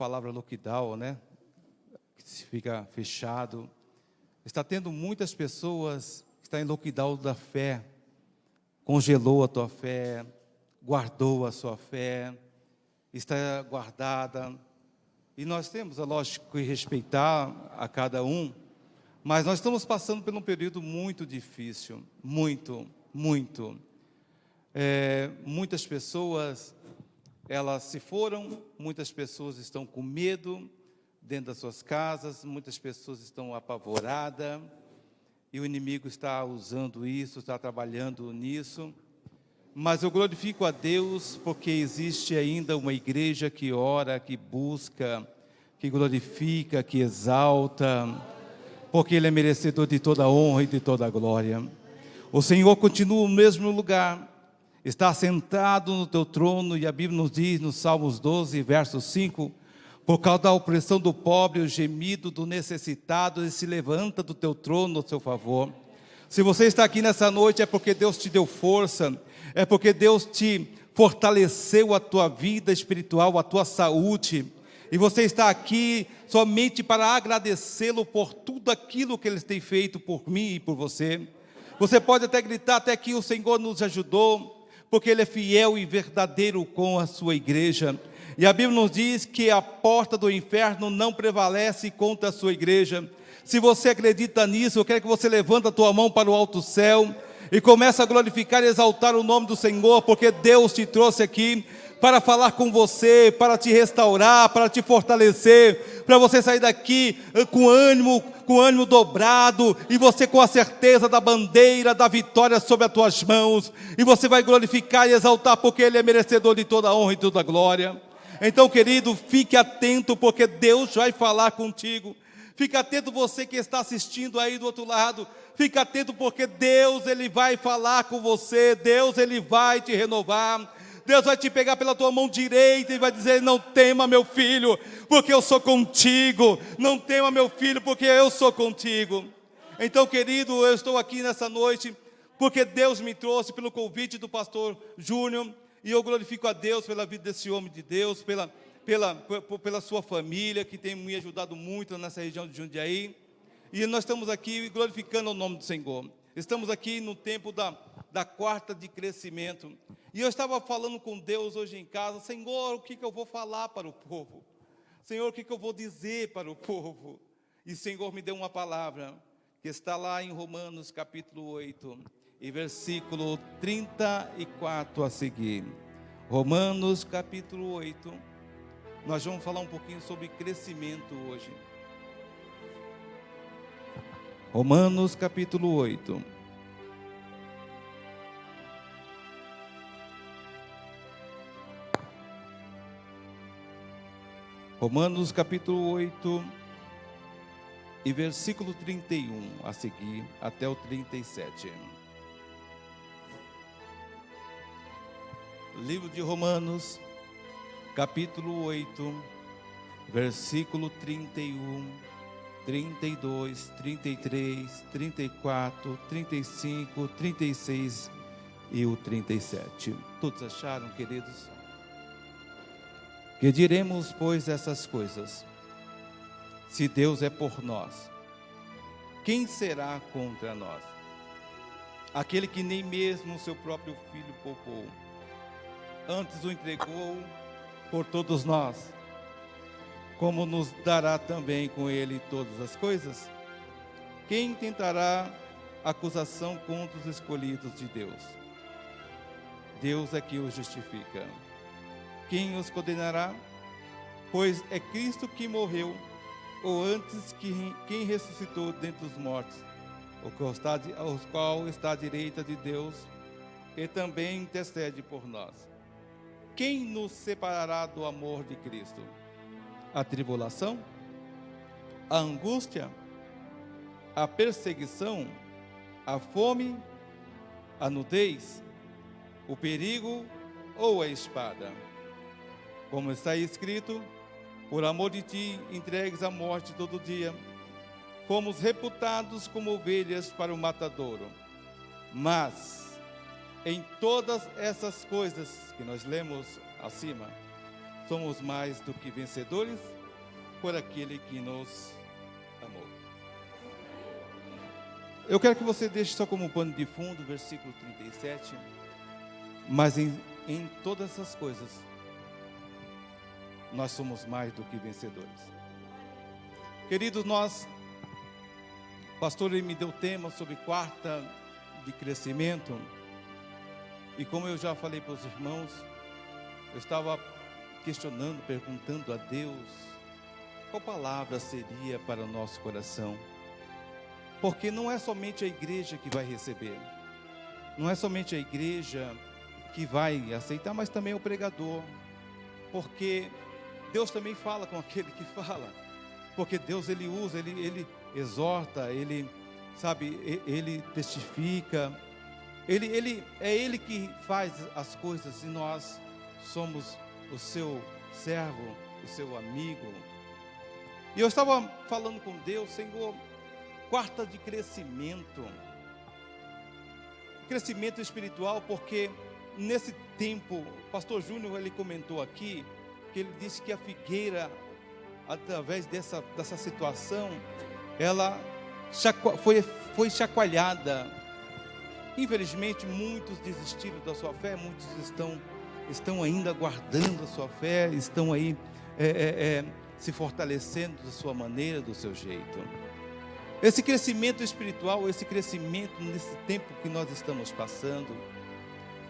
palavra lockdown, né? Que fica fechado. Está tendo muitas pessoas que estão em lockdown da fé. Congelou a tua fé, guardou a sua fé, está guardada. E nós temos, é lógico, que respeitar a cada um, mas nós estamos passando por um período muito difícil, muito. Muitas pessoas, elas se foram, muitas pessoas estão com medo dentro das suas casas, muitas pessoas estão apavoradas, e o inimigo está usando isso, está trabalhando nisso. Mas eu glorifico a Deus, porque existe ainda uma igreja que ora, que busca, que glorifica, que exalta, porque Ele é merecedor de toda a honra e de toda a glória. O Senhor continua no mesmo lugar, está sentado no teu trono, e a Bíblia nos diz, no Salmos 12, verso 5, por causa da opressão do pobre, o gemido do necessitado, Ele se levanta do teu trono ao seu favor. Se você está aqui nessa noite, é porque Deus te deu força, é porque Deus te fortaleceu a tua vida espiritual, a tua saúde, e você está aqui somente para agradecê-lo por tudo aquilo que Ele tem feito por mim e por você. Você pode até gritar até que o Senhor nos ajudou, porque Ele é fiel e verdadeiro com a sua igreja. E a Bíblia nos diz que a porta do inferno não prevalece contra a sua igreja. Se você acredita nisso, eu quero que você levante a tua mão para o alto céu e comece a glorificar e exaltar o nome do Senhor, porque Deus te trouxe aqui para falar com você, para te restaurar, para te fortalecer, para você sair daqui com ânimo dobrado, e você com a certeza da bandeira, da vitória sobre as tuas mãos, e você vai glorificar e exaltar, porque Ele é merecedor de toda a honra e toda a glória. Então, querido, fique atento, porque Deus vai falar contigo. Fique atento, você que está assistindo aí do outro lado. Fique atento, porque Deus, Ele vai falar com você. Deus, Ele vai te renovar. Deus vai te pegar pela tua mão direita e vai dizer: não tema, meu filho, porque eu sou contigo. Não tema, meu filho, porque eu sou contigo. Então, querido, eu estou aqui nessa noite porque Deus me trouxe pelo convite do pastor Júnior. E eu glorifico a Deus pela vida desse homem de Deus, pela sua família, que tem me ajudado muito nessa região de Jundiaí. E nós estamos aqui glorificando o nome do Senhor. Estamos aqui no tempo da quarta de crescimento. E eu estava falando com Deus hoje em casa: Senhor, o que eu vou falar para o povo? Senhor, o que eu vou dizer para o povo? E o Senhor me deu uma palavra, que está lá em Romanos capítulo 8, e versículo 34 a seguir. Romanos capítulo 8. Nós vamos falar um pouquinho sobre crescimento hoje. Romanos capítulo 8. Romanos capítulo 8, e versículo 31 a seguir, até o 37. Livro de Romanos, capítulo 8, versículo 31, 32, 33, 34, 35, 36 e o 37. Todos acharam, queridos? Que diremos, pois, essas coisas? Se Deus é por nós, quem será contra nós? Aquele que nem mesmo o seu próprio filho poupou, antes o entregou por todos nós, como nos dará também com Ele todas as coisas? Quem tentará acusação contra os escolhidos de Deus? Deus é que os justifica. Quem os condenará? Pois é Cristo que morreu, ou antes quem ressuscitou dentre os mortos, o qual está à direita de Deus, e também intercede por nós. Quem nos separará do amor de Cristo? A tribulação? A angústia? A perseguição? A fome? A nudez? O perigo ou a espada? Como está escrito: por amor de ti, entregues à morte todo dia. Fomos reputados como ovelhas para o matadouro. Mas, em todas essas coisas que nós lemos acima, somos mais do que vencedores por aquele que nos amou. Eu quero que você deixe só como pano de fundo o versículo 37. Mas em todas essas coisas, nós somos mais do que vencedores. Queridos, o pastor ele me deu tema sobre quarta de crescimento. E como eu já falei para os irmãos, eu estava questionando, perguntando a Deus, qual palavra seria para o nosso coração? Porque não é somente a igreja que vai receber, não é somente a igreja que vai aceitar, mas também o pregador, porque Deus também fala com aquele que fala, porque Deus ele usa, ele exorta, ele testifica, é ele que faz as coisas, e nós somos o seu servo, o seu amigo. E eu estava falando com Deus, Senhor, quarta de crescimento espiritual, porque nesse tempo, o pastor Júnior ele comentou aqui, que ele disse que a figueira, através dessa situação, ela foi chacoalhada. Infelizmente, muitos desistiram da sua fé, muitos estão ainda guardando a sua fé, estão aí se fortalecendo da sua maneira, do seu jeito. Esse crescimento espiritual, esse crescimento nesse tempo que nós estamos passando,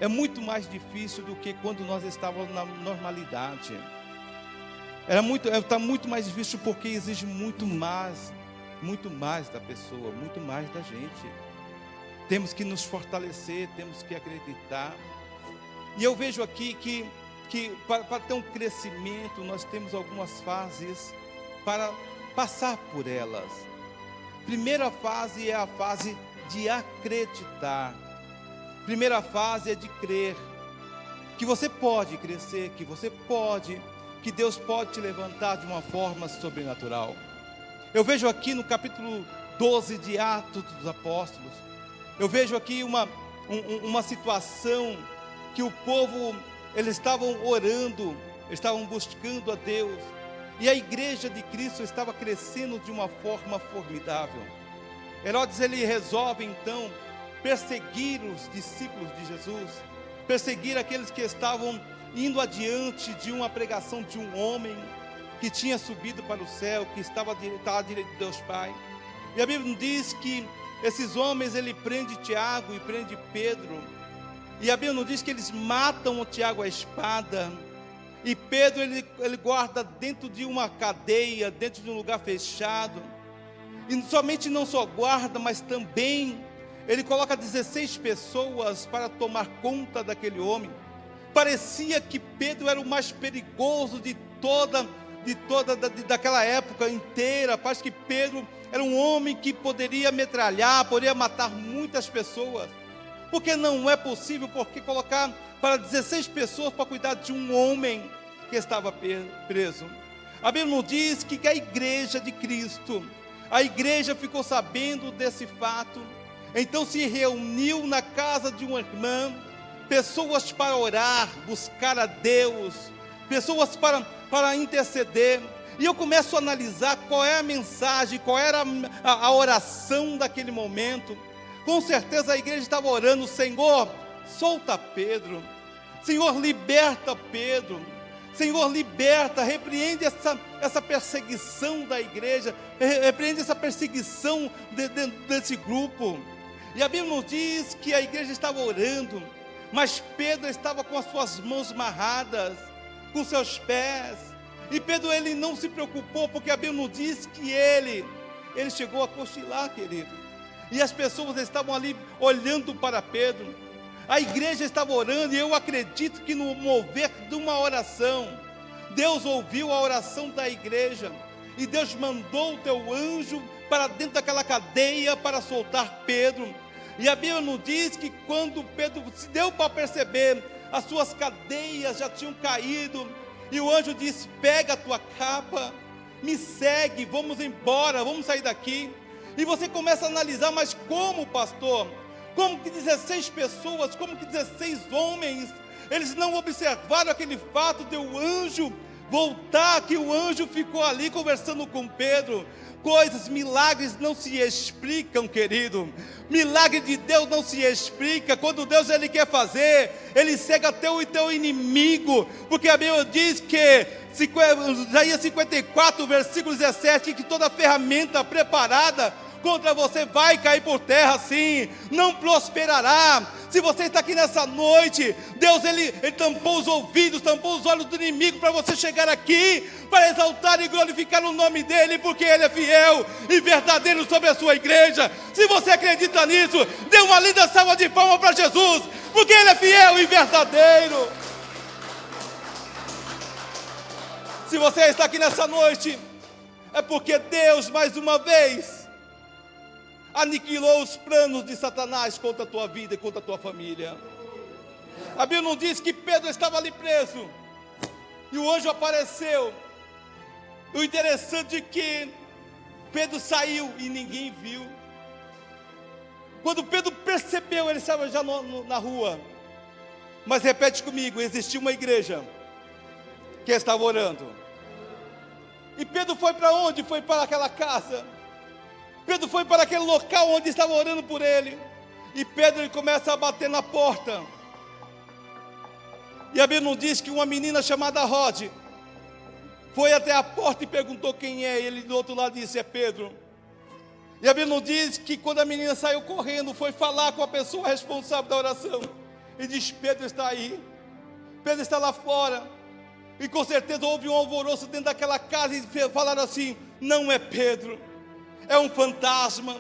é muito mais difícil do que quando nós estávamos na normalidade. Está muito mais difícil porque exige muito mais da pessoa, muito mais da gente. Temos que nos fortalecer, temos que acreditar. E eu vejo aqui que para ter um crescimento, nós temos algumas fases para passar por elas. Primeira fase é a fase de acreditar. Primeira fase é de crer que você pode crescer, que Deus pode te levantar de uma forma sobrenatural. Eu vejo aqui no capítulo 12 de Atos dos Apóstolos, eu vejo aqui uma situação que o povo, eles estavam orando, estavam buscando a Deus, e a igreja de Cristo estava crescendo de uma forma formidável. Herodes ele resolve então perseguir os discípulos de Jesus, perseguir aqueles que estavam indo adiante de uma pregação de um homem que tinha subido para o céu, que estava à direita de Deus Pai. E a Bíblia diz que esses homens, ele prende Tiago e prende Pedro, e a Bíblia não diz que eles matam o Tiago à espada, e Pedro ele guarda dentro de uma cadeia, dentro de um lugar fechado, e somente não só guarda, mas também ele coloca 16 pessoas para tomar conta daquele homem. Parecia que Pedro era o mais perigoso daquela época inteira. Parece que Pedro era um homem que poderia metralhar, poderia matar muitas pessoas, porque não é possível, porque colocar para 16 pessoas para cuidar de um homem que estava preso. A Bíblia não diz que a igreja de Cristo, a igreja ficou sabendo desse fato, então se reuniu na casa de uma irmã, pessoas para orar, buscar a Deus, pessoas para interceder. E eu começo a analisar qual é a mensagem, qual era a oração daquele momento. Com certeza a igreja estava orando: Senhor, solta Pedro, Senhor, liberta Pedro, Senhor, liberta, repreende essa perseguição da igreja, repreende essa perseguição desse grupo. E a Bíblia nos diz que a igreja estava orando, mas Pedro estava com as suas mãos amarradas, com seus pés. E Pedro ele não se preocupou, porque a Bíblia nos diz que ele chegou a cochilar, querido. E as pessoas estavam ali olhando para Pedro. A igreja estava orando, e eu acredito que no mover de uma oração, Deus ouviu a oração da igreja, e Deus mandou o teu anjo para dentro daquela cadeia para soltar Pedro. E a Bíblia nos diz que quando Pedro se deu para perceber, as suas cadeias já tinham caído, e o anjo disse: pega a tua capa, me segue, vamos embora, vamos sair daqui. E você começa a analisar: mas como, pastor? Como que 16 pessoas, como que 16 homens, eles não observaram aquele fato de o anjo voltar, que o anjo ficou ali conversando com Pedro. Coisas, milagres não se explicam, querido. Milagre de Deus não se explica. Quando Deus Ele quer fazer, Ele cega até o teu inimigo. Porque a Bíblia diz que, Isaías 54, versículo 17, que toda ferramenta preparada contra você vai cair por terra, sim, não prosperará. Se você está aqui nessa noite, Deus ele tampou os ouvidos, tampou os olhos do inimigo para você chegar aqui, para exaltar e glorificar o nome dEle, porque Ele é fiel e verdadeiro sobre a sua igreja. Se você acredita nisso, dê uma linda salva de palmas para Jesus, porque Ele é fiel e verdadeiro. Se você está aqui nessa noite, é porque Deus mais uma vez aniquilou os planos de Satanás contra a tua vida e contra a tua família. A Bíblia não diz que Pedro estava ali preso e o anjo apareceu. O interessante é que Pedro saiu e ninguém viu. Quando Pedro percebeu, ele estava já na rua. Mas repete comigo, existia uma igreja que estava orando. E Pedro foi para onde? Foi para aquela casa. Pedro foi para aquele local onde estava orando por ele. E Pedro ele começa a bater na porta. E a Bíblia não diz que uma menina chamada Rod foi até a porta e perguntou quem é. Ele do outro lado disse, é Pedro. E a Bíblia não diz que quando a menina saiu correndo, foi falar com a pessoa responsável da oração. E diz, Pedro está aí. Pedro está lá fora. E com certeza houve um alvoroço dentro daquela casa e falaram assim, não é Pedro, é um fantasma.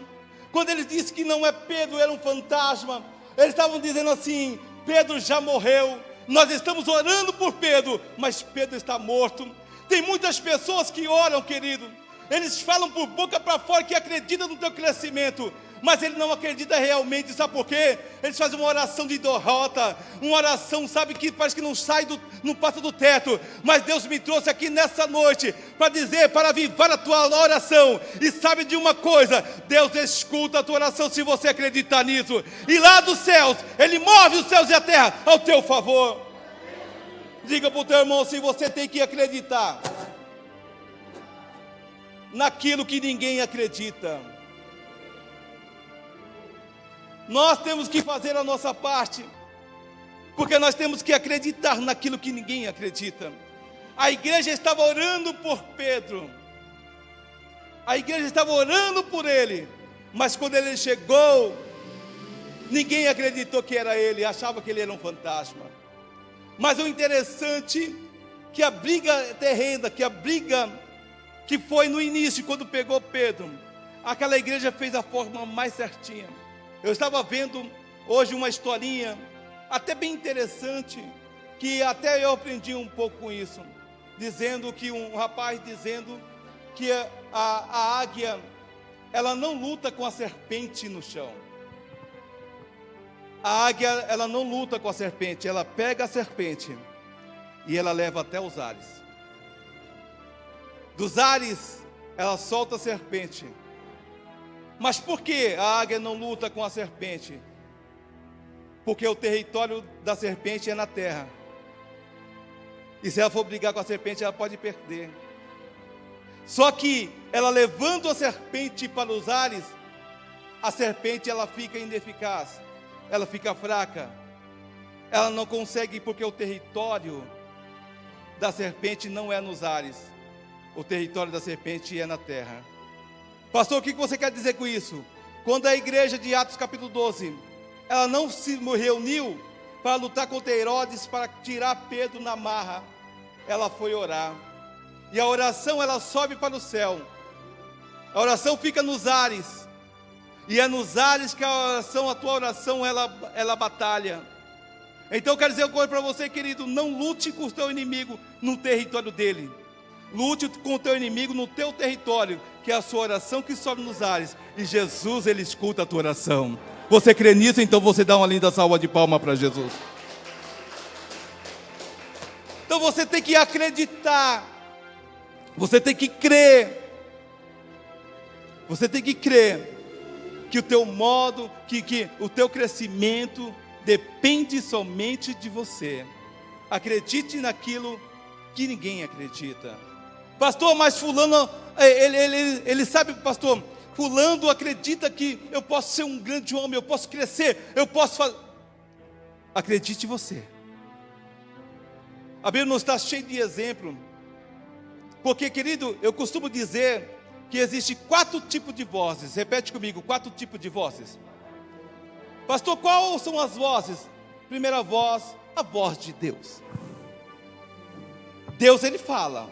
Quando eles disseram que não é Pedro, era um fantasma, eles estavam dizendo assim, Pedro já morreu, nós estamos orando por Pedro, mas Pedro está morto. Tem muitas pessoas que oram, querido, eles falam por boca para fora que acreditam no teu crescimento, mas ele não acredita realmente, sabe por quê? Eles fazem uma oração de derrota, uma oração, sabe, que parece que não passa do teto, mas Deus me trouxe aqui nessa noite, para dizer, para avivar a tua oração, e sabe de uma coisa, Deus escuta a tua oração se você acreditar nisso, e lá dos céus, Ele move os céus e a terra ao teu favor. Diga para o teu irmão, se você tem que acreditar naquilo que ninguém acredita. Nós temos que fazer a nossa parte, porque nós temos que acreditar naquilo que ninguém acredita. A igreja estava orando por Pedro, a igreja estava orando por ele, mas quando ele chegou, ninguém acreditou que era ele, achava que ele era um fantasma. Mas o interessante é que a briga terrena, que foi no início, quando pegou Pedro, aquela igreja fez a forma mais certinha. Eu estava vendo hoje uma historinha, até bem interessante, que até eu aprendi um pouco com isso, dizendo que um rapaz dizendo que a águia, ela não luta com a serpente no chão. A águia, ela não luta com a serpente, ela pega a serpente e ela leva até os ares. Dos ares, ela solta a serpente. Mas por que a águia não luta com a serpente? Porque o território da serpente é na terra. E se ela for brigar com a serpente, ela pode perder. Só que ela levando a serpente para os ares, a serpente ela fica ineficaz, ela fica fraca. Ela não consegue, porque o território da serpente não é nos ares. O território da serpente é na terra. Pastor, o que você quer dizer com isso? Quando a igreja de Atos capítulo 12, ela não se reuniu para lutar contra Herodes, para tirar Pedro na marra, ela foi orar. E a oração, ela sobe para o céu. A oração fica nos ares. E é nos ares que a tua oração, ela batalha. Então eu quero dizer uma coisa para você, querido, não lute com o teu inimigo no território dele. Lute com o teu inimigo no teu território, que é a sua oração que sobe nos ares. E Jesus, Ele escuta a tua oração. Você crê nisso? Então você dá uma linda salva de palmas para Jesus. Então você tem que acreditar. Você tem que crer. Você tem que crer que o teu modo, que o teu crescimento depende somente de você. Acredite naquilo que ninguém acredita. Pastor, mas fulano, ele sabe, pastor, fulano acredita que eu posso ser um grande homem, eu posso crescer, eu posso fazer. Acredite você. A Bíblia não está cheia de exemplo. Porque, querido, eu costumo dizer que existe 4 tipos de vozes. Repete comigo, 4 tipos de vozes. Pastor, quais são as vozes? Primeira voz, a voz de Deus. Deus, Ele fala.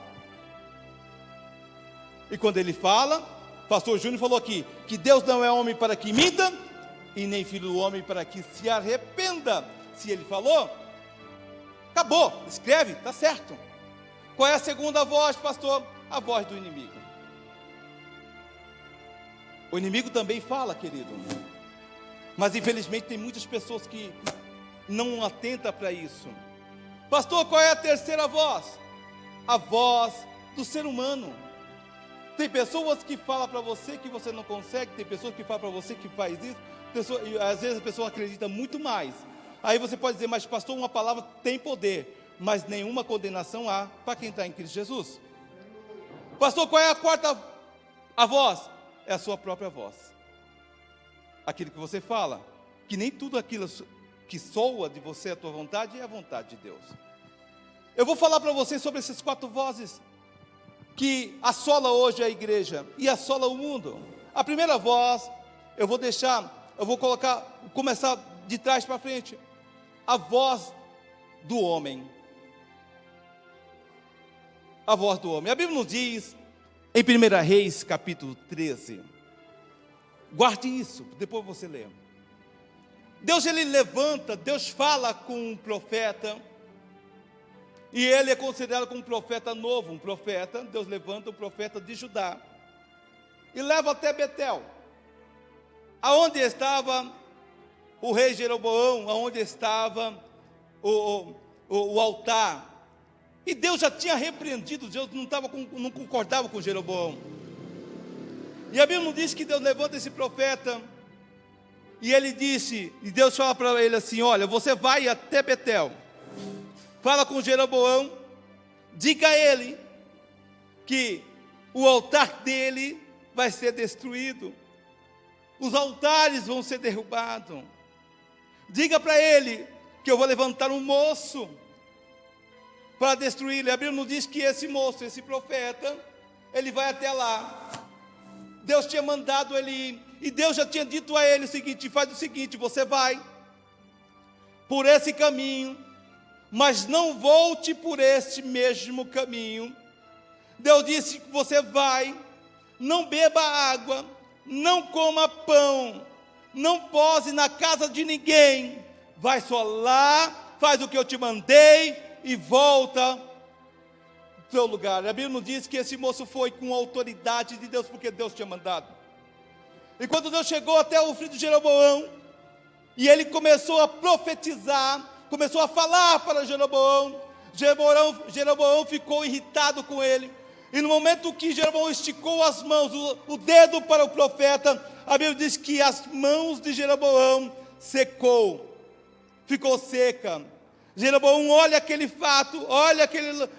E quando Ele fala, pastor Júnior falou aqui, que Deus não é homem para que minta, e nem filho do homem para que se arrependa. Se Ele falou, acabou, escreve, está certo. Qual é a segunda voz, pastor? A voz do inimigo. O inimigo também fala, querido. Mas infelizmente tem muitas pessoas que não atentam para isso. Pastor, qual é a terceira voz? A voz do ser humano. Tem pessoas que falam para você que você não consegue, tem pessoas que falam para você que faz isso, e às vezes a pessoa acredita muito mais. Aí você pode dizer, mas pastor, uma palavra tem poder, mas nenhuma condenação há para quem está em Cristo Jesus. Pastor, qual é a quarta voz? É a sua própria voz. Aquilo que você fala, que nem tudo aquilo que soa de você, a tua vontade, é a vontade de Deus. Eu vou falar para você sobre essas 4 vozes que assola hoje a igreja e assola o mundo. A primeira voz, eu vou começar de trás para frente. A voz do homem. A voz do homem. A Bíblia nos diz, em 1 Reis, capítulo 13. Guarde isso, depois você lê. Deus, Ele levanta, Deus fala com um profeta, e ele é considerado como um profeta novo, um profeta. Deus levanta o profeta de Judá, e leva até Betel, aonde estava o rei Jeroboão, aonde estava o altar. E Deus já tinha repreendido, Deus não concordava com Jeroboão. E a Bíblia não diz que Deus levanta esse profeta, e ele disse, e Deus fala para ele assim, olha, você vai até Betel, fala com Jeroboão, diga a ele, que o altar dele vai ser destruído, os altares vão ser derrubados, diga para ele, que eu vou levantar um moço, para destruí-lo. A Bíblia nos diz que esse moço, esse profeta, ele vai até lá. Deus tinha mandado ele ir, e Deus já tinha dito a ele o seguinte, faz o seguinte, você vai por esse caminho, mas não volte por este mesmo caminho. Deus disse que você vai, não beba água, não coma pão, não pose na casa de ninguém, vai só lá, faz o que eu te mandei, e volta do seu lugar. A Bíblia nos diz que esse moço foi com a autoridade de Deus, porque Deus tinha mandado. E quando Deus chegou até o filho de Jeroboão, e ele começou a profetizar, começou a falar para Jeroboão, Jeroboão ficou irritado com ele, e no momento que Jeroboão esticou as mãos, o dedo para o profeta, a Bíblia diz que as mãos de Jeroboão secou, ficou seca. Jeroboão olha aquele fato, olha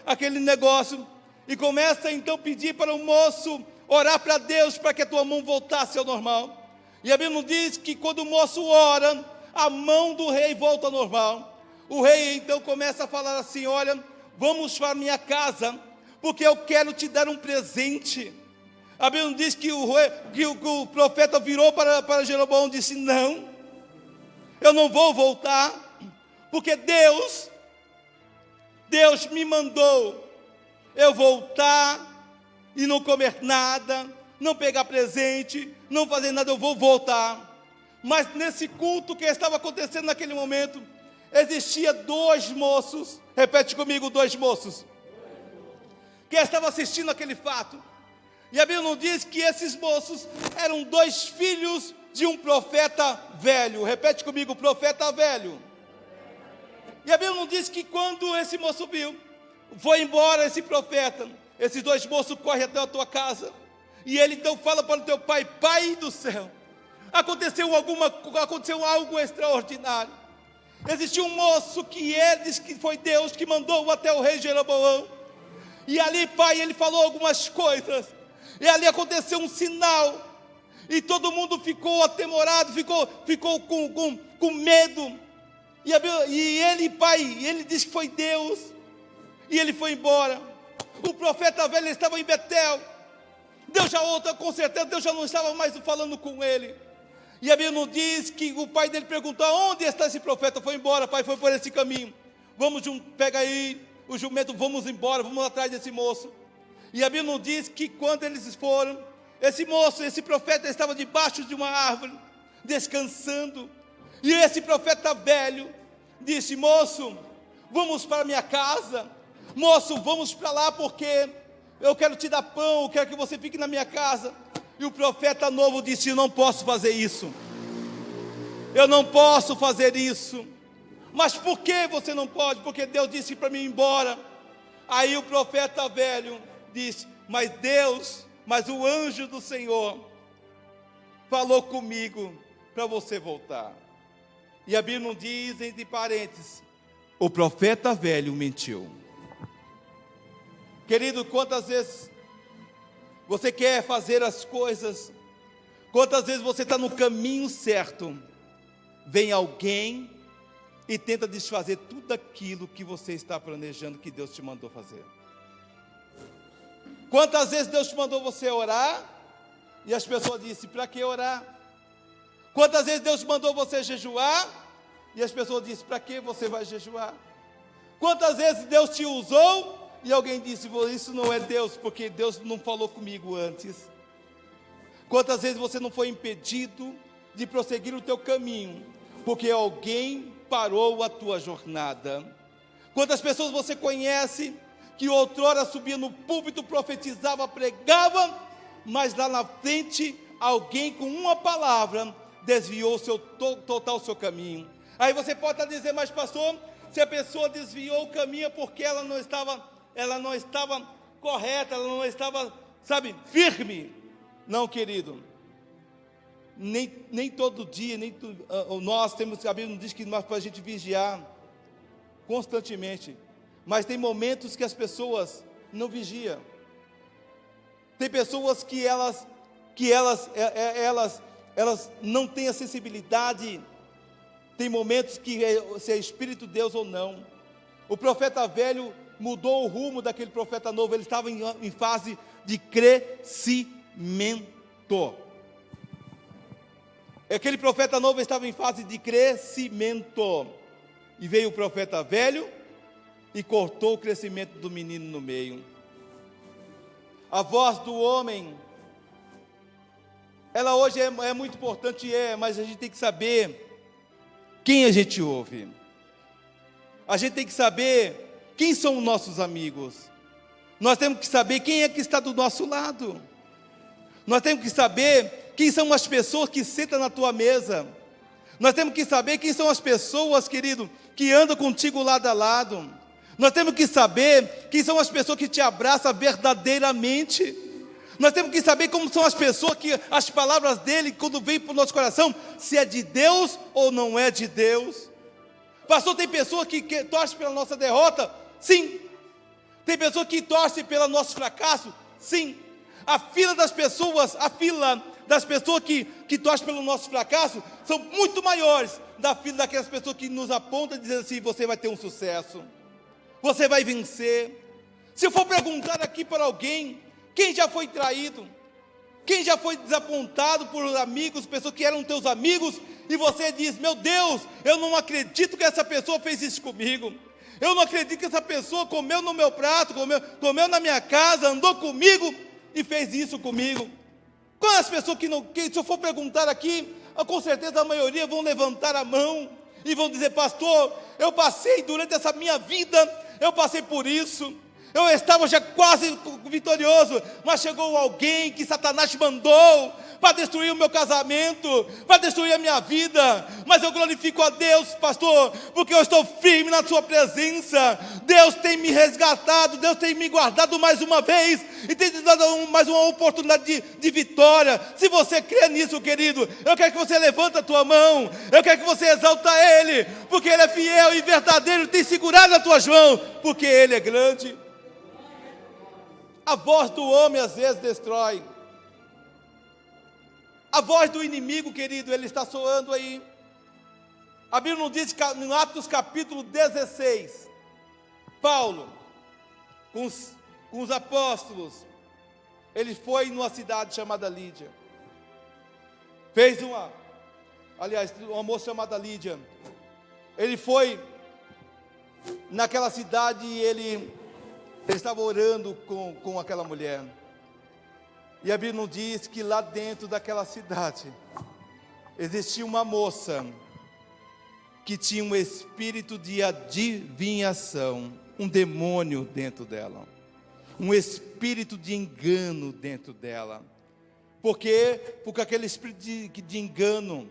aquele negócio, e começa então a pedir para o moço orar para Deus, para que a tua mão voltasse ao normal. E a Bíblia diz que quando o moço ora, a mão do rei volta ao normal. O rei então começa a falar assim, olha, vamos para a minha casa, porque eu quero te dar um presente. A Bíblia diz que o profeta virou para Jeroboão e disse, não, eu não vou voltar, porque Deus me mandou eu voltar e não comer nada, não pegar presente, não fazer nada, eu vou voltar. Mas nesse culto que estava acontecendo naquele momento, existia 2 moços, repete comigo, 2 moços, que estavam assistindo aquele fato. E a Bíblia não diz que esses moços eram 2 filhos de um profeta velho, repete comigo, profeta velho. E a Bíblia não diz que quando esse moço viu, foi embora esse profeta, esses 2 moços correm até a tua casa, e ele então fala para o teu pai, Pai do céu, aconteceu algo extraordinário. Existiu um moço que ele diz que foi Deus que mandou até o rei Jeroboão, E ali, pai, ele falou algumas coisas. E ali aconteceu um sinal. E todo mundo ficou atemorado, ficou com medo. E ele, pai, ele disse que foi Deus. E ele foi embora. O profeta velho estava em Betel. Deus já outra, com certeza, Deus já não estava mais falando com ele. E a Bíblia não diz que o pai dele perguntou: onde está esse profeta? Foi embora, pai, foi por esse caminho. Vamos, pega aí o jumento, vamos embora, vamos atrás desse moço. E a Bíblia não diz que quando eles foram, esse profeta estava debaixo de uma árvore, descansando. E esse profeta velho disse: moço, vamos para minha casa. Moço, vamos para lá porque eu quero te dar pão, eu quero que você fique na minha casa. E o profeta novo disse: eu não posso fazer isso. Eu não posso fazer isso. Mas por que você não pode? Porque Deus disse para mim ir embora. Aí o profeta velho disse: mas o anjo do Senhor falou comigo para você voltar. E a Bíblia não diz, entre parênteses, o profeta velho mentiu. Querido, quantas vezes você quer fazer as coisas, quantas vezes você está no caminho certo, vem alguém e tenta desfazer tudo aquilo que você está planejando, que Deus te mandou fazer. Quantas vezes Deus te mandou você orar, e as pessoas disseram: para que orar? Quantas vezes Deus mandou você jejuar, e as pessoas disseram: para que você vai jejuar? Quantas vezes Deus te usou, e alguém disse: isso não é Deus, porque Deus não falou comigo antes. Quantas vezes você não foi impedido de prosseguir o teu caminho, porque alguém parou a tua jornada? Quantas pessoas você conhece que outrora subia no púlpito, profetizava, pregava, mas lá na frente alguém com uma palavra desviou total o seu caminho? Aí você pode estar dizendo: mas pastor, se a pessoa desviou o caminho é porque ela não estava correta, ela não estava, firme. Não, querido, nem todo dia, nós temos, a Bíblia não diz que nós para a gente vigiar constantemente, mas tem momentos que as pessoas não vigiam. Tem pessoas que elas não têm a sensibilidade. Tem momentos que se é Espírito de Deus ou não. O profeta velho mudou o rumo daquele profeta novo. Ele estava em fase de crescimento. Aquele profeta novo estava em fase de crescimento. E veio o profeta velho e cortou o crescimento do menino no meio. A voz do homem, ela hoje é muito importante, mas a gente tem que saber quem a gente ouve. A gente tem que saber quem são os nossos amigos. Nós temos que saber quem é que está do nosso lado. Nós temos que saber quem são as pessoas que sentam na tua mesa. Nós temos que saber quem são as pessoas, querido, que andam contigo lado a lado. Nós temos que saber quem são as pessoas que te abraçam verdadeiramente. Nós temos que saber como são as pessoas que as palavras dele, quando vêm para o nosso coração, se é de Deus ou não é de Deus. Pastor, tem pessoas que torcem pela nossa derrota? Sim. Tem pessoas que torcem pelo nosso fracasso? Sim. A fila das pessoas que torcem pelo nosso fracasso são muito maiores da fila daquelas pessoas que nos apontam e dizem assim: você vai ter um sucesso, você vai vencer. Se eu for perguntar aqui para alguém, quem já foi traído? Quem já foi desapontado por amigos, pessoas que eram teus amigos, e você diz: meu Deus, eu não acredito que essa pessoa fez isso comigo. Eu não acredito que essa pessoa comeu no meu prato, comeu na minha casa, andou comigo e fez isso comigo. Quais as pessoas que se eu for perguntar aqui, com certeza a maioria vão levantar a mão e vão dizer: pastor, eu passei durante essa minha vida, eu passei por isso. Eu estava já quase vitorioso, mas chegou alguém que Satanás mandou para destruir o meu casamento, para destruir a minha vida. Mas eu glorifico a Deus, pastor, porque eu estou firme na sua presença. Deus tem me resgatado, Deus tem me guardado mais uma vez e tem te dado mais uma oportunidade de vitória. Se você crê nisso, querido, eu quero que você levanta a tua mão, eu quero que você exalta Ele, porque Ele é fiel e verdadeiro, tem segurado as tuas mãos, porque Ele é grande. A voz do homem às vezes destrói. A voz do inimigo, querido, ele está soando aí. A Bíblia nos diz que em Atos capítulo 16, Paulo, com os apóstolos, ele foi numa cidade chamada Lídia. Fez uma moça chamada Lídia. Ele foi naquela cidade e ele estava orando com aquela mulher. E a Bíblia nos diz que lá dentro daquela cidade existia uma moça que tinha um espírito de adivinhação, um demônio dentro dela, um espírito de engano dentro dela. Por quê? Porque aquele espírito de engano,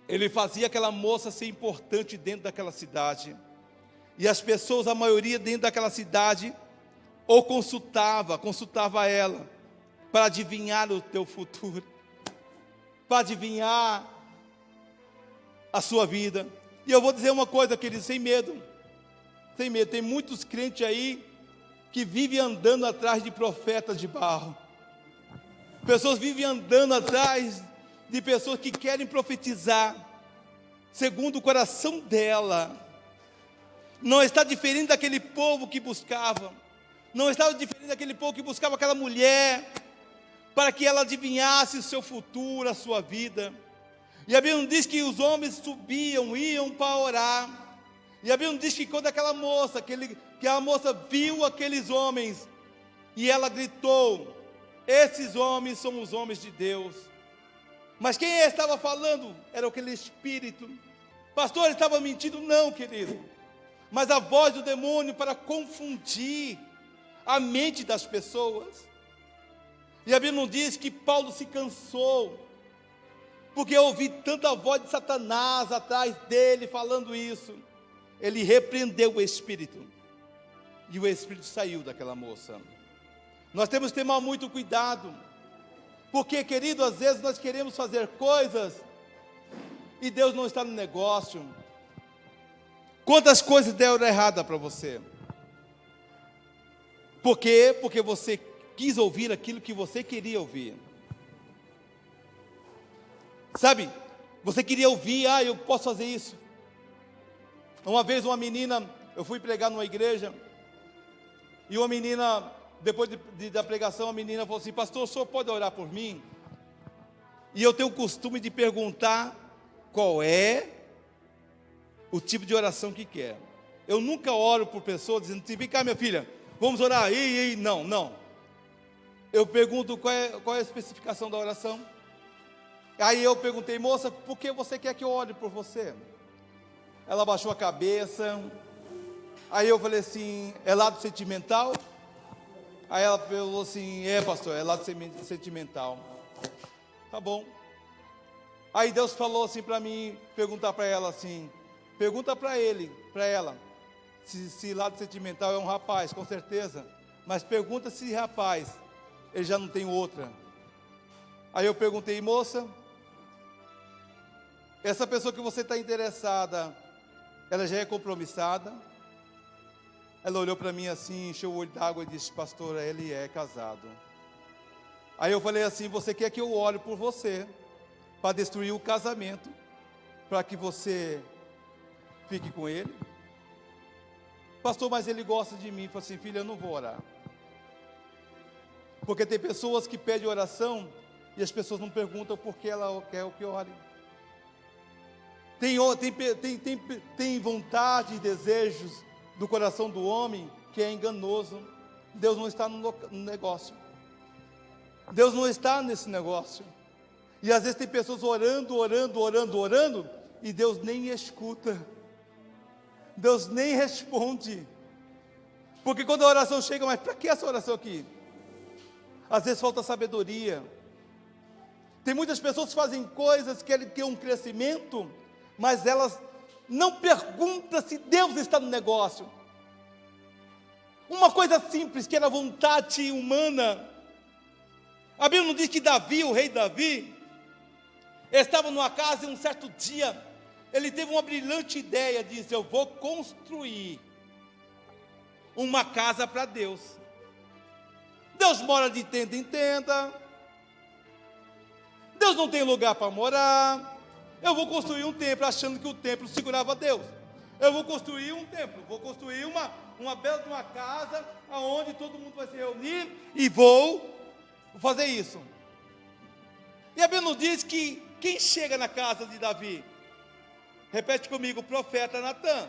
ele fazia aquela moça ser importante dentro daquela cidade. E as pessoas, a maioria dentro daquela cidade, ou consultava ela, para adivinhar o teu futuro, para adivinhar a sua vida. E eu vou dizer uma coisa, querido, sem medo, tem muitos crentes aí, que vivem andando atrás de profetas de Baal. Pessoas vivem andando atrás de pessoas que querem profetizar, segundo o coração dela. Não está diferente daquele povo que buscava, não estava diferente daquele povo que buscava aquela mulher, para que ela adivinhasse o seu futuro, a sua vida. E a Bíblia diz que os homens subiam, iam para orar. E a Bíblia diz que quando aquela moça, que a moça viu aqueles homens, e ela gritou: esses homens são os homens de Deus. Mas quem estava falando era aquele espírito. Pastor, ele estava mentindo? Não, querido. Mas a voz do demônio para confundir a mente das pessoas. E a Bíblia não diz que Paulo se cansou, porque ouvi tanta voz de Satanás atrás dele falando isso. Ele repreendeu o espírito, e o espírito saiu daquela moça. Nós temos que tomar muito cuidado, porque, querido, às vezes nós queremos fazer coisas, e Deus não está no negócio. Quantas coisas deram errada para você? Por quê? Porque você quis ouvir aquilo que você queria ouvir. Sabe, você queria ouvir: eu posso fazer isso. Uma vez uma menina, eu fui pregar numa igreja, e uma menina, depois da pregação, a menina falou assim: pastor, o senhor pode orar por mim? E eu tenho o costume de perguntar qual é o tipo de oração que quer. Eu nunca oro por pessoas dizendo assim: vem cá, minha filha, vamos orar aí. Não. Eu pergunto qual é a especificação da oração. Aí eu perguntei: moça, por que você quer que eu ore por você? Ela baixou a cabeça. Aí eu falei assim: é lado sentimental? Aí ela falou assim: é, pastor, é lado sentimental. Tá bom. Aí Deus falou assim para mim, perguntar para ela assim: pergunta para ela, se lado sentimental é um rapaz, com certeza. Mas pergunta se rapaz, ele já não tem outra. Aí eu perguntei: moça, essa pessoa que você está interessada, ela já é compromissada? Ela olhou para mim assim, encheu o olho d'água e disse: pastor, ele é casado. Aí eu falei assim: você quer que eu ore por você, para destruir o casamento, para que você fique com ele? Pastor, mas ele gosta de mim. Eu falei assim: filha, eu não vou orar. Porque tem pessoas que pedem oração, e as pessoas não perguntam por que ela quer o que ore. Tem vontade e desejos do coração do homem que é enganoso. Deus não está no negócio. Deus não está nesse negócio. E às vezes tem pessoas orando, e Deus nem escuta. Deus nem responde. Porque quando a oração chega: mas para que essa oração aqui? Às vezes falta sabedoria. Tem muitas pessoas que fazem coisas, querem ter um crescimento, mas elas não perguntam se Deus está no negócio. Uma coisa simples, que era a vontade humana. A Bíblia não diz que Davi, o rei Davi, estava numa casa e um certo dia, ele teve uma brilhante ideia, disse: eu vou construir uma casa para Deus. Deus mora de tenda em tenda. Deus não tem lugar para morar. Eu vou construir um templo achando que o templo segurava Deus. Eu vou construir um templo, vou construir uma bela de uma casa onde todo mundo vai se reunir e vou fazer isso. E a Bíblia nos diz que quem chega na casa de Davi? Repete comigo, o profeta Natã.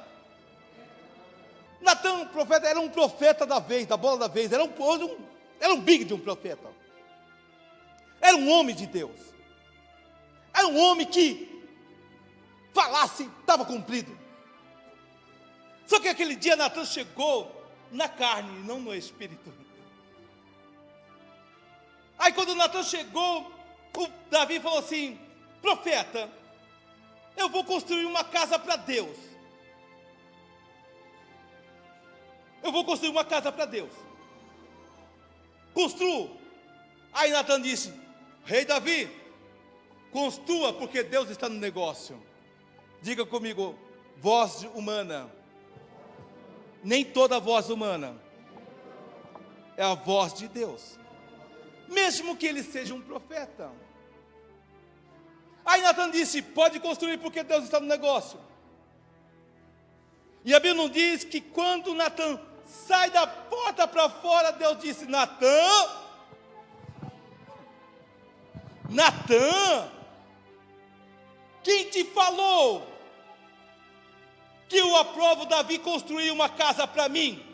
Natã, o profeta, era um profeta da vez, da bola da vez, era um big de um profeta. Era um homem de Deus. Era um homem que falasse, estava cumprido. Só que aquele dia Natã chegou na carne, não no espírito. Aí quando Natã chegou, o Davi falou assim: profeta, eu vou construir uma casa para Deus. Eu vou construir uma casa para Deus. Construo. Aí Natã disse: rei Davi, construa, porque Deus está no negócio. Diga comigo, voz humana. Nem toda voz humana é a voz de Deus, mesmo que ele seja um profeta. Aí Natã disse: pode construir, porque Deus está no negócio. E a Bíblia não diz que quando Natã sai da porta para fora, Deus disse: Natã, quem te falou que eu aprovo Davi construir uma casa para mim?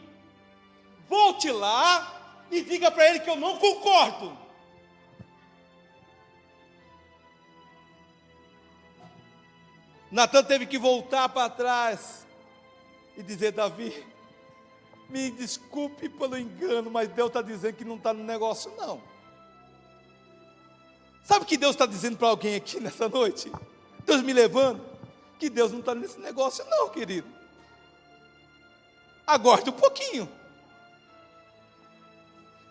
Volte lá e diga para ele que eu não concordo. Natã teve que voltar para trás e dizer: Davi, me desculpe pelo engano, mas Deus está dizendo que não está no negócio não. Sabe o que Deus está dizendo para alguém aqui nessa noite? Deus me levando, que Deus não está nesse negócio não, querido. Aguarde um pouquinho.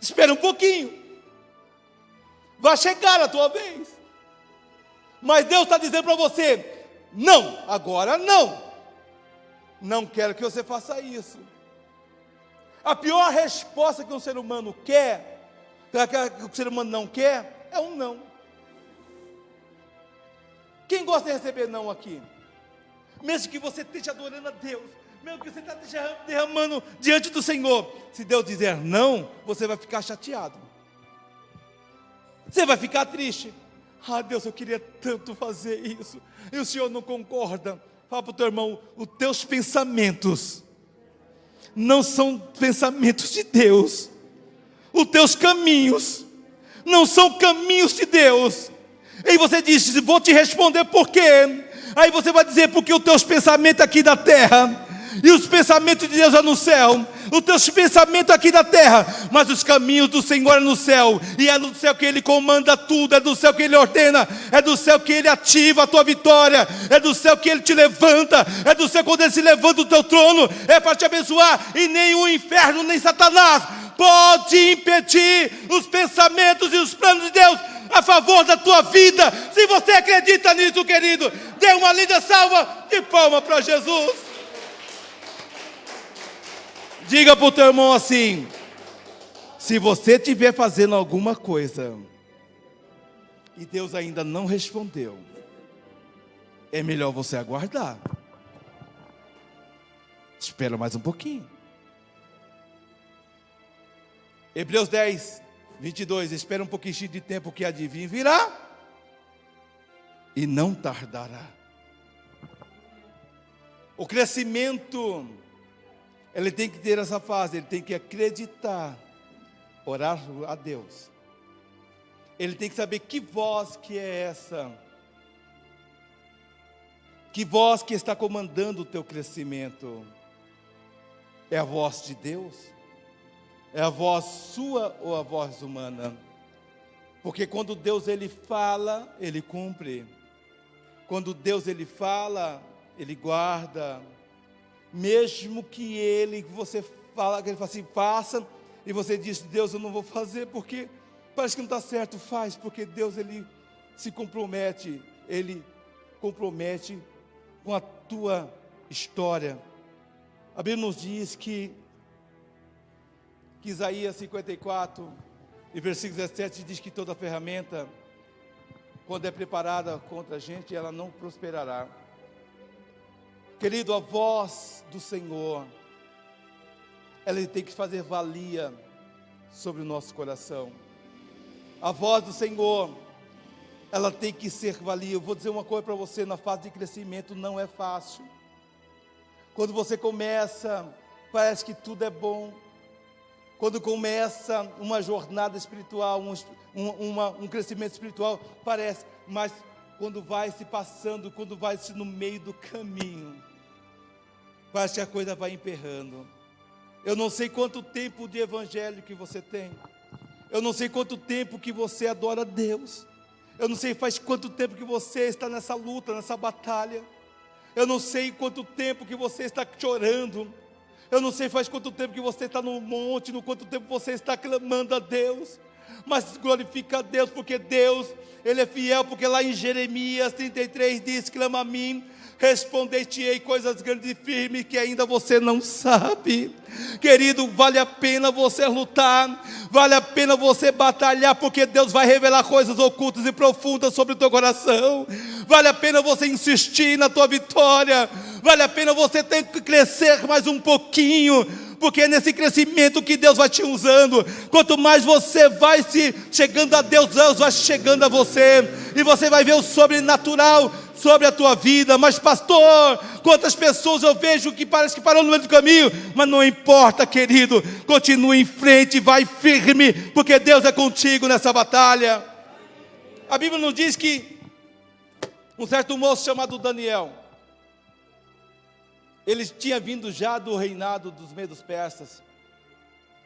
Espera um pouquinho. Vai chegar a tua vez. Mas Deus está dizendo para você: não, agora não. Não quero que você faça isso. A pior resposta que um ser humano quer, que o ser humano não quer, é um não. Quem gosta de receber não aqui? Mesmo que você esteja adorando a Deus, mesmo que você esteja derramando diante do Senhor, se Deus dizer não, você vai ficar chateado. Você vai ficar triste. Ah, Deus, eu queria tanto fazer isso, e o Senhor não concorda. Fala para o teu irmão: os teus pensamentos não são pensamentos de Deus. Os teus caminhos não são caminhos de Deus. E você diz: vou te responder por quê. Aí você vai dizer: porque os teus pensamentos aqui da terra, e os pensamentos de Deus é no céu. Os teus pensamentos aqui da terra, mas os caminhos do Senhor é no céu. E é no céu que Ele comanda tudo, é do céu que Ele ordena, é do céu que Ele ativa a tua vitória, é do céu que Ele te levanta, é do céu quando Ele se levanta do teu trono, é para te abençoar. E nem o inferno, nem Satanás pode impedir os pensamentos e os planos de Deus a favor da tua vida. Se você acredita nisso, querido, dê uma linda salva de palmas para Jesus. Diga para o teu irmão assim: se você estiver fazendo alguma coisa e Deus ainda não respondeu, é melhor você aguardar. Espera mais um pouquinho. Hebreus 10, 22, espera um pouquinho de tempo, que adivinha virá e não tardará. O crescimento, ele tem que ter essa fase, ele tem que acreditar, orar a Deus. Ele tem que saber que voz que é essa, que voz que está comandando o teu crescimento. É a voz de Deus? É a voz sua ou a voz humana? Porque quando Deus ele fala, ele cumpre. Quando Deus ele fala, ele guarda. Mesmo que você fala, que ele fala assim, faça, e você diz: Deus, eu não vou fazer porque parece que não está certo. Faz, porque Deus ele se compromete, ele compromete com a tua história. A Bíblia nos diz que Isaías 54, E versículo 17 diz que toda ferramenta, quando é preparada contra a gente, ela não prosperará. Querido, a voz do Senhor, ela tem que fazer valia sobre o nosso coração. A voz do Senhor, ela tem que ser valia. Eu vou dizer uma coisa para você, na fase de crescimento não é fácil. Quando você começa, parece que tudo é bom. Quando começa uma jornada espiritual, um crescimento espiritual, parece, mas quando vai se passando, quando vai se no meio do caminho, parece que a coisa vai emperrando. Eu não sei quanto tempo de evangelho que você tem. Eu não sei quanto tempo que você adora a Deus. Eu não sei faz quanto tempo que você está nessa luta, nessa batalha. Eu não sei quanto tempo que você está chorando. Eu não sei faz quanto tempo que você está no monte, no quanto tempo você está clamando a Deus. Mas glorifica a Deus, porque Deus, Ele é fiel, porque lá em Jeremias 33 diz, clama a mim, responder-te-ei coisas grandes e firmes que ainda você não sabe. Querido, vale a pena você lutar, vale a pena você batalhar, porque Deus vai revelar coisas ocultas e profundas sobre o teu coração. Vale a pena você insistir na tua vitória, vale a pena você ter que crescer mais um pouquinho, porque é nesse crescimento que Deus vai te usando. Quanto mais você vai se chegando a Deus, Deus vai chegando a você, e você vai ver o sobrenatural sobre a tua vida. Mas pastor, quantas pessoas eu vejo que parece que parou no meio do caminho, mas não importa, querido, continue em frente, vai firme, porque Deus é contigo nessa batalha. A Bíblia nos diz que um certo moço chamado Daniel, ele tinha vindo já do reinado dos medos persas.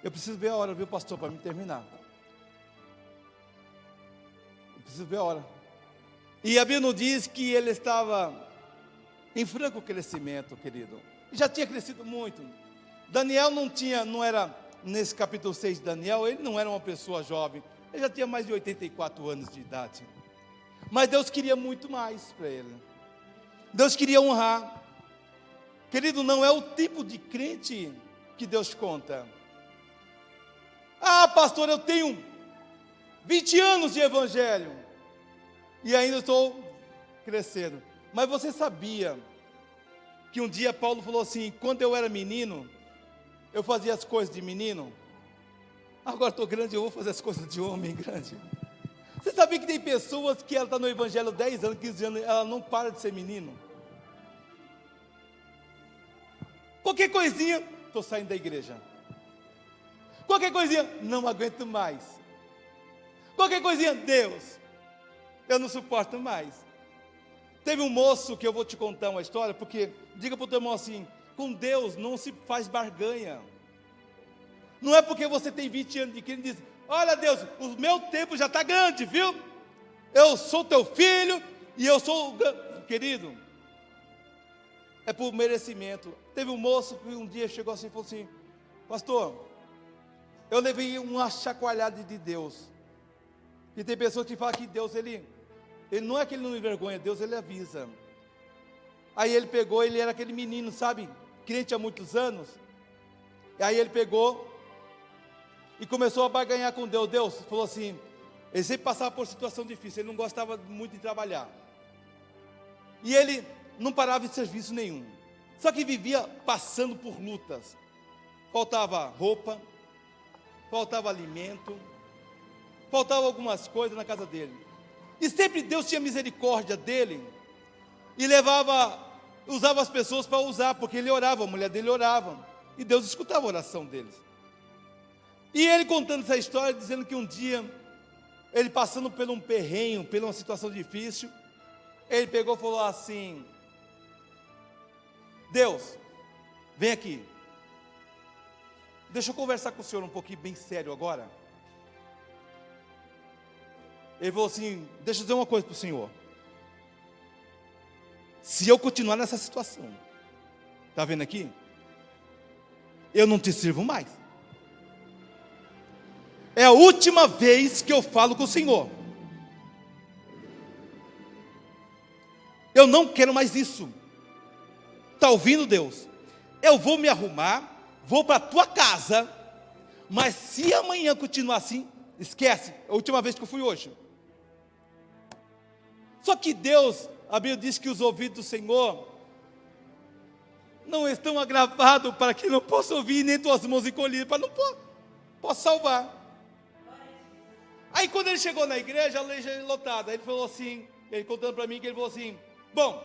Eu preciso ver a hora, viu, pastor, para me terminar. Eu preciso ver a hora. E a Bíblia nos diz que ele estava em franco crescimento, querido. Já tinha crescido muito. Daniel não era, nesse capítulo 6 de Daniel, ele não era uma pessoa jovem. Ele já tinha mais de 84 anos de idade. Mas Deus queria muito mais para ele. Deus queria honrar. Querido, não é o tipo de crente que Deus conta. Ah, pastor, eu tenho 20 anos de evangelho e ainda estou crescendo. Mas você sabia que um dia Paulo falou assim, quando eu era menino, eu fazia as coisas de menino, agora estou grande, eu vou fazer as coisas de homem grande. Você sabia que tem pessoas que ela está no evangelho 10 anos, 15 anos, ela não para de ser menino? Qualquer coisinha, estou saindo da igreja. Qualquer coisinha, não aguento mais. Qualquer coisinha, Deus, eu não suporto mais. Teve um moço que eu vou te contar uma história, porque, diga para o teu irmão assim, com Deus não se faz barganha. Não é porque você tem 20 anos de Cristo e diz, olha Deus, o meu tempo já está grande, viu? Eu sou teu filho, e eu sou, querido, é por merecimento. Teve um moço que um dia chegou assim e falou assim, pastor, eu levei uma chacoalhada de Deus. E tem pessoas que falam que Deus, ele não é que ele não envergonha, Deus ele avisa. Aí ele pegou, ele era aquele menino, sabe, crente há muitos anos. E aí ele pegou e começou a barganhar com Deus. Deus falou assim, ele sempre passava por situação difícil, ele não gostava muito de trabalhar. E ele não parava de serviço nenhum. Só que vivia passando por lutas. Faltava roupa, faltava alimento, faltava algumas coisas na casa dele. E sempre Deus tinha misericórdia dele e usava as pessoas para usar, porque ele orava, a mulher dele orava, e Deus escutava a oração deles. E ele contando essa história, dizendo que um dia, ele passando por um perrengue, por uma situação difícil, ele pegou e falou assim, Deus, vem aqui, deixa eu conversar com o senhor um pouquinho bem sério agora. Ele falou assim, deixa eu dizer uma coisa para o senhor, se eu continuar nessa situação, está vendo aqui? Eu não te sirvo mais. É a última vez que eu falo com o senhor. Eu não quero mais isso. Está ouvindo, Deus? Eu vou me arrumar, vou para a tua casa, mas se amanhã continuar assim, Esquece, a última vez que eu fui hoje. Só que Deus, a Bíblia diz que os ouvidos do Senhor não estão agravados para que não possa ouvir, nem tuas mãos encolhidas, para não possa salvar. Aí quando ele chegou na igreja, a igreja lotada, ele falou assim, ele contando para mim, que ele falou assim, bom,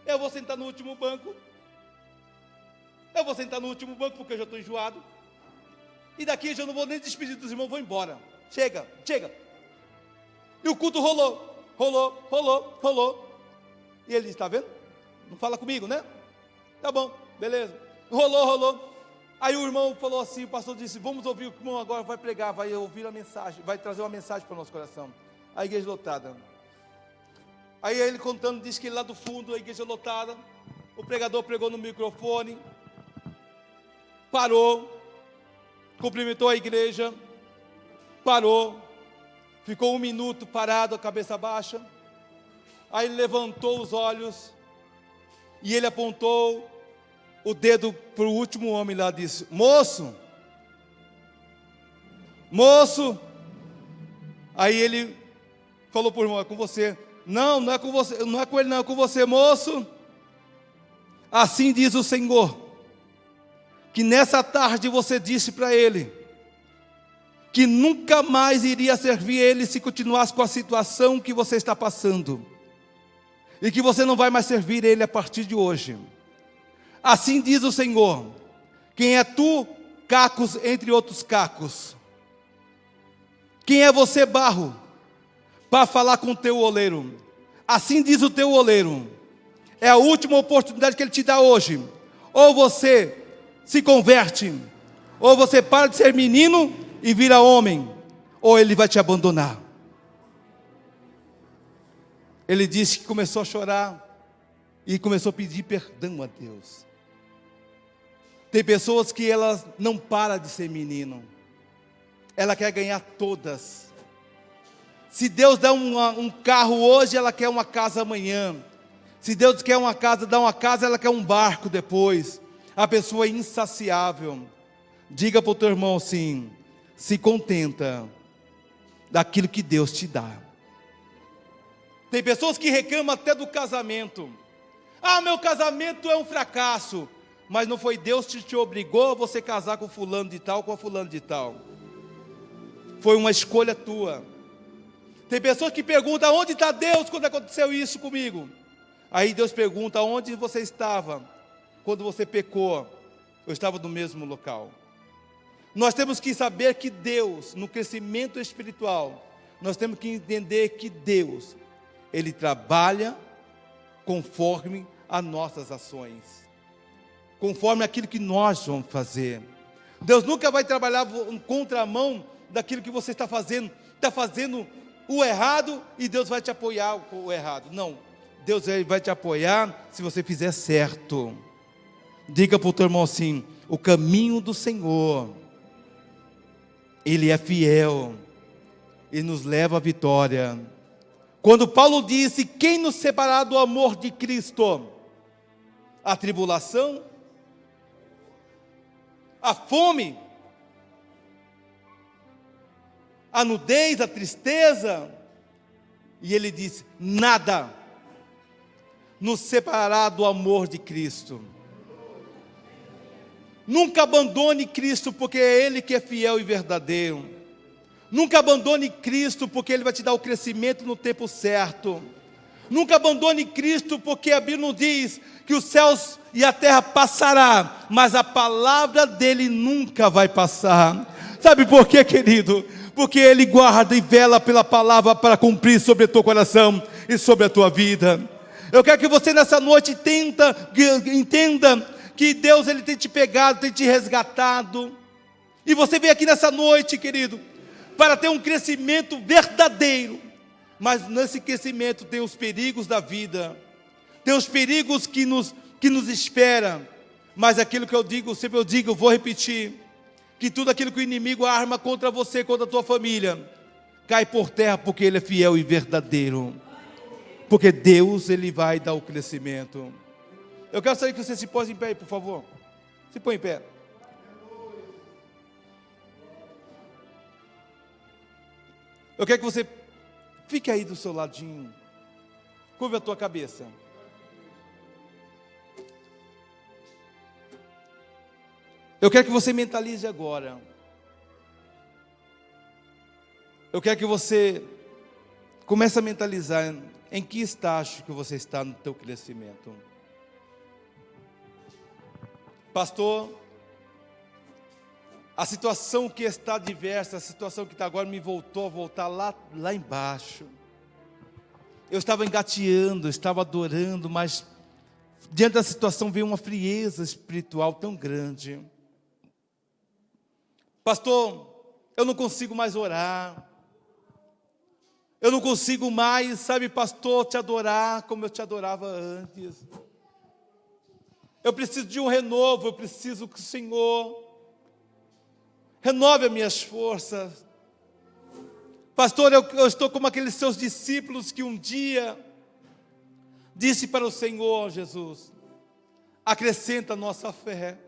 eu vou sentar no último banco, porque eu já estou enjoado, e daqui eu já não vou nem despedir dos irmãos, vou embora, chega, e o culto rolou, e ele disse, está vendo? Não fala comigo, né? Tá bom, beleza, rolou, aí o irmão falou assim, o pastor disse, vamos ouvir, o irmão agora vai pregar, vai ouvir a mensagem, vai trazer uma mensagem para o nosso coração, a igreja lotada. Aí ele contando, disse que lá do fundo, a igreja lotada, o pregador pregou no microfone, parou, cumprimentou a igreja, parou, ficou 1 minuto parado, a cabeça baixa, aí ele levantou os olhos, e ele apontou o dedo para o último homem lá, disse, moço, aí ele falou para o irmão, é com você. Não é com você, não é com ele não, é com você, moço. Assim diz o Senhor, que nessa tarde você disse para ele, que nunca mais iria servir ele se continuasse com a situação que você está passando, e que você não vai mais servir ele a partir de hoje. Assim diz o Senhor, quem é tu, cacos entre outros cacos? Quem é você, barro, para falar com o teu oleiro? Assim diz o teu oleiro, é a última oportunidade que ele te dá hoje, ou você se converte, ou você para de ser menino e vira homem, ou ele vai te abandonar. Ele disse que começou a chorar, e começou a pedir perdão a Deus. Tem pessoas que elas não param de ser menino, ela quer ganhar todas. Se Deus dá um carro hoje, ela quer uma casa amanhã. Se Deus quer uma casa, dá uma casa, ela quer um barco depois. A pessoa é insaciável. Diga para o teu irmão assim, se contenta daquilo que Deus te dá. Tem pessoas que reclamam até do casamento. Ah, meu casamento é um fracasso. Mas não foi Deus que te obrigou a você casar com fulano de tal, com a fulano de tal. Foi uma escolha tua. Tem pessoas que perguntam, onde está Deus quando aconteceu isso comigo? Aí Deus pergunta, onde você estava quando você pecou? Eu estava no mesmo local. Nós temos que saber que Deus, no crescimento espiritual, nós temos que entender que Deus, Ele trabalha conforme as nossas ações, conforme aquilo que nós vamos fazer. Deus nunca vai trabalhar em contramão daquilo que você está fazendo o errado e Deus vai te apoiar o errado. Não, Deus vai te apoiar se você fizer certo. Diga para o teu irmão assim, o caminho do Senhor, Ele é fiel, Ele nos leva à vitória. Quando Paulo disse, quem nos separará do amor de Cristo? A tribulação? A fome? A nudez, a tristeza? E ele disse, nada nos separará do amor de Cristo. Nunca abandone Cristo, porque é Ele que é fiel e verdadeiro. Nunca abandone Cristo, porque Ele vai te dar o crescimento no tempo certo. Nunca abandone Cristo, porque a Bíblia nos diz que os céus e a terra passará, mas a palavra dEle nunca vai passar. Sabe por quê, querido? Porque Ele guarda e vela pela palavra para cumprir sobre o teu coração e sobre a tua vida. Eu quero que você nessa noite entenda que Deus, Ele tem te pegado, tem te resgatado. E você vem aqui nessa noite, querido, para ter um crescimento verdadeiro. Mas nesse crescimento tem os perigos da vida, tem os perigos que nos espera. Mas aquilo que eu digo, sempre eu digo, eu vou repetir, que tudo aquilo que o inimigo arma contra você, contra a tua família, cai por terra, porque Ele é fiel e verdadeiro. Porque Deus, Ele vai dar o crescimento. Eu quero saber que você se pôs em pé aí, por favor. Se põe em pé. Eu quero que você fique aí do seu ladinho. Curva a tua cabeça. Eu quero que você mentalize agora. Eu quero que você comece a mentalizar em que estágio que você está no teu crescimento. Pastor, a situação que está diversa, a situação que está agora me voltou a voltar lá embaixo. Eu estava engateando, eu estava adorando, mas diante da situação veio uma frieza espiritual tão grande. Pastor, eu não consigo mais orar. Eu não consigo mais, sabe, pastor, te adorar como eu te adorava antes. Eu preciso de um renovo, eu preciso que o Senhor renove as minhas forças. Pastor, eu estou como aqueles seus discípulos que um dia disse para o Senhor Jesus: acrescenta a nossa fé.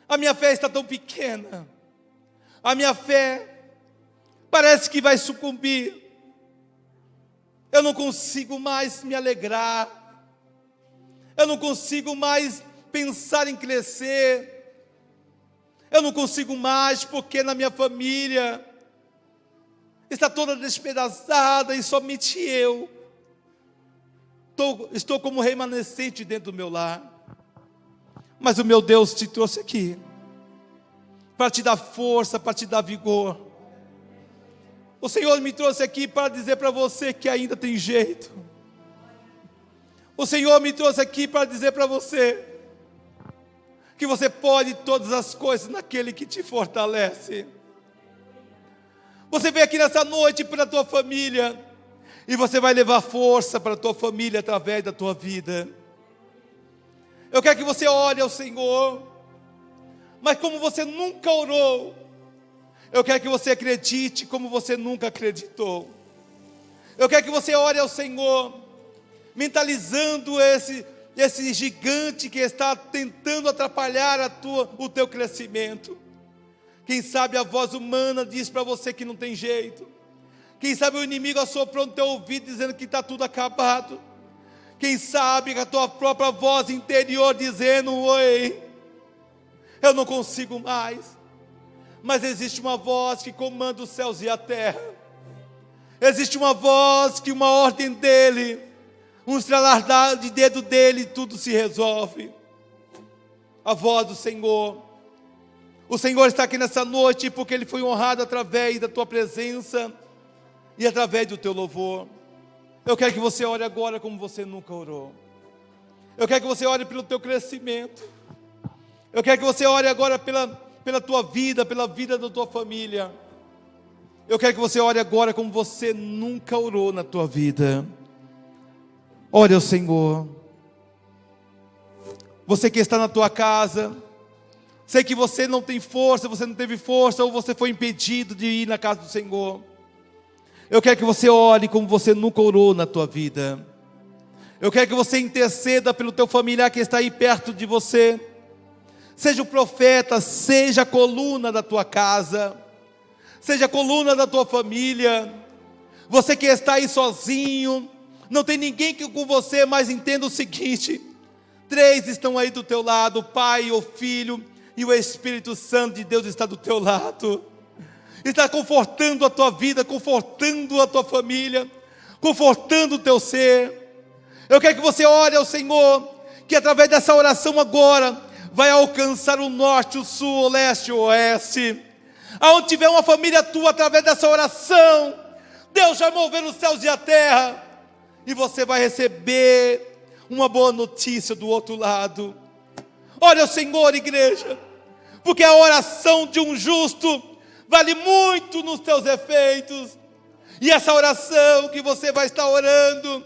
A minha fé está tão pequena. A minha fé parece que vai sucumbir. Eu não consigo mais me alegrar. Eu não consigo mais pensar em crescer. Eu não consigo mais porque na minha família está toda despedaçada e somente eu estou como remanescente dentro do meu lar. Mas o meu Deus te trouxe aqui para te dar força, para te dar vigor. O Senhor me trouxe aqui para dizer para você que ainda tem jeito. O Senhor me trouxe aqui para dizer para você que você pode todas as coisas naquele que te fortalece. Você veio aqui nessa noite para a tua família e você vai levar força para a tua família através da tua vida. Eu quero que você ore ao Senhor, mas como você nunca orou, eu quero que você acredite como você nunca acreditou. Eu quero que você ore ao Senhor, mentalizando esse gigante que está tentando atrapalhar o teu crescimento. Quem sabe a voz humana diz para você que não tem jeito. Quem sabe o inimigo assoprou no teu ouvido dizendo que está tudo acabado. Quem sabe a tua própria voz interior dizendo: oi, eu não consigo mais. Mas existe uma voz que comanda os céus e a terra. Existe uma voz que uma ordem dele, um estralar de dedo dele, tudo se resolve. A voz do Senhor. O Senhor está aqui nessa noite porque Ele foi honrado através da tua presença e através do teu louvor. Eu quero que você ore agora como você nunca orou. Eu quero que você ore pelo teu crescimento. Eu quero que você ore agora pela tua vida, pela vida da tua família. Eu quero que você ore agora como você nunca orou na tua vida. Ore ao Senhor. Você que está na tua casa, sei que você não tem força, você não teve força, ou você foi impedido de ir na casa do Senhor. Eu quero que você ore como você nunca orou na tua vida. Eu quero que você interceda pelo teu familiar que está aí perto de você. Seja o profeta, seja a coluna da tua casa, seja a coluna da tua família. Você que está aí sozinho, não tem ninguém que com você, mas entenda o seguinte: 3 estão aí do teu lado, o Pai, o Filho e o Espírito Santo de Deus está do teu lado. Está confortando a tua vida, confortando a tua família, confortando o teu ser. Eu quero que você ore ao Senhor, que através dessa oração agora, vai alcançar o norte, o sul, o leste, o oeste. Aonde tiver uma família tua, através dessa oração, Deus vai mover os céus e a terra, e você vai receber uma boa notícia do outro lado. Ore ao Senhor, igreja, porque a oração de um justo vale muito nos teus efeitos. E essa oração que você vai estar orando,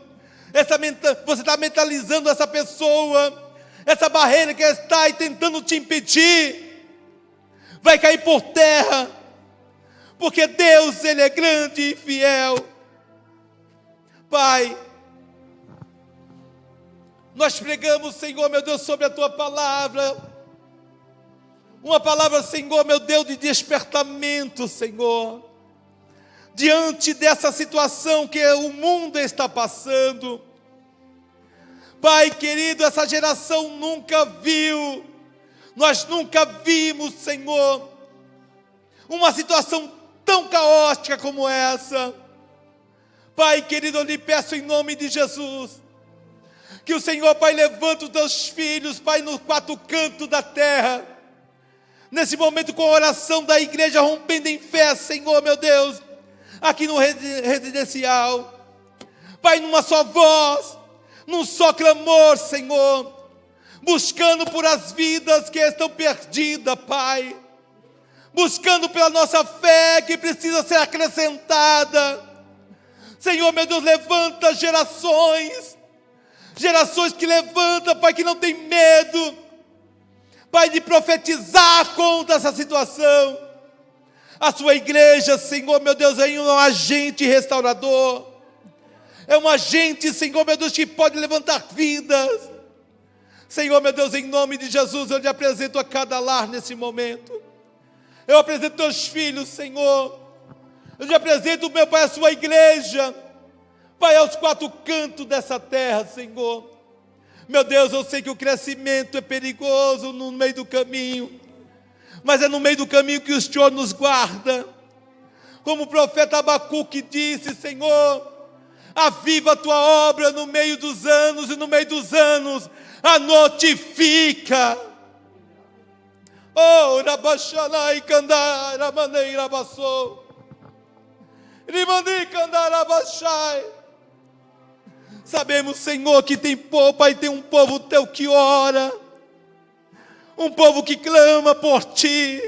você está mentalizando essa pessoa, essa barreira que está aí tentando te impedir, vai cair por terra, porque Deus, Ele é grande e fiel. Pai, nós pregamos, Senhor, meu Deus, sobre a Tua palavra, uma palavra, Senhor, meu Deus, de despertamento, Senhor, diante dessa situação que o mundo está passando. Pai querido, essa geração nunca viu, nós nunca vimos, Senhor, uma situação tão caótica como essa. Pai querido, eu lhe peço em nome de Jesus, que o Senhor, Pai, levanta os teus filhos, Pai, nos quatro cantos da terra, nesse momento com a oração da igreja rompendo em fé, Senhor, meu Deus, aqui no residencial, Pai, numa só voz, num só clamor, Senhor, buscando por as vidas que estão perdidas, Pai, buscando pela nossa fé que precisa ser acrescentada. Senhor, meu Deus, levanta gerações que levantam, Pai, que não tem medo, Pai, de profetizar contra essa situação. A sua igreja, Senhor, meu Deus, é um agente restaurador, é um agente, Senhor, meu Deus, que pode levantar vidas. Senhor, meu Deus, em nome de Jesus, eu te apresento a cada lar nesse momento. Eu apresento teus filhos, Senhor. Eu te apresento, meu Pai, a sua igreja, Pai, aos quatro cantos dessa terra, Senhor. Meu Deus, eu sei que o crescimento é perigoso no meio do caminho, mas é no meio do caminho que o Senhor nos guarda. Como o profeta Abacuque disse, Senhor, aviva a tua obra no meio dos anos, e no meio dos anos a notifica. Oh, Rabachanai Candara Maneira Bassou, Rimandi Candara Bachai. Sabemos, Senhor, que tem povo, Pai, tem um povo teu que ora, um povo que clama por ti.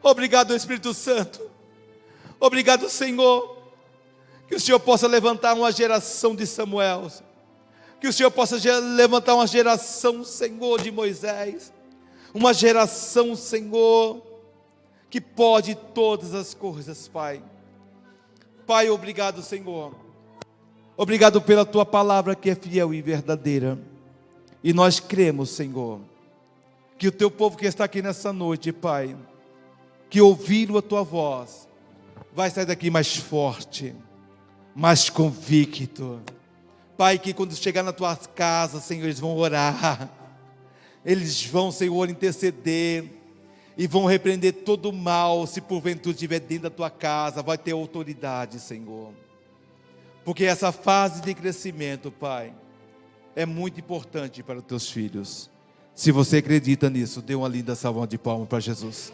Obrigado, Espírito Santo. Obrigado, Senhor. Que o Senhor possa levantar uma geração de Samuel, que o Senhor possa levantar uma geração, Senhor, de Moisés, uma geração, Senhor, que pode todas as coisas, Pai. Pai, obrigado, Senhor. Obrigado pela tua palavra que é fiel e verdadeira. E nós cremos, Senhor, que o teu povo que está aqui nessa noite, Pai, que ouviram a tua voz, vai sair daqui mais forte, mais convicto. Pai, que quando chegar na tua casa, Senhor, eles vão orar, eles vão, Senhor, interceder, e vão repreender todo o mal, se porventura estiver dentro da tua casa, vai ter autoridade, Senhor, porque essa fase de crescimento, Pai, é muito importante para os teus filhos. Se você acredita nisso, dê uma linda salva de palmas para Jesus.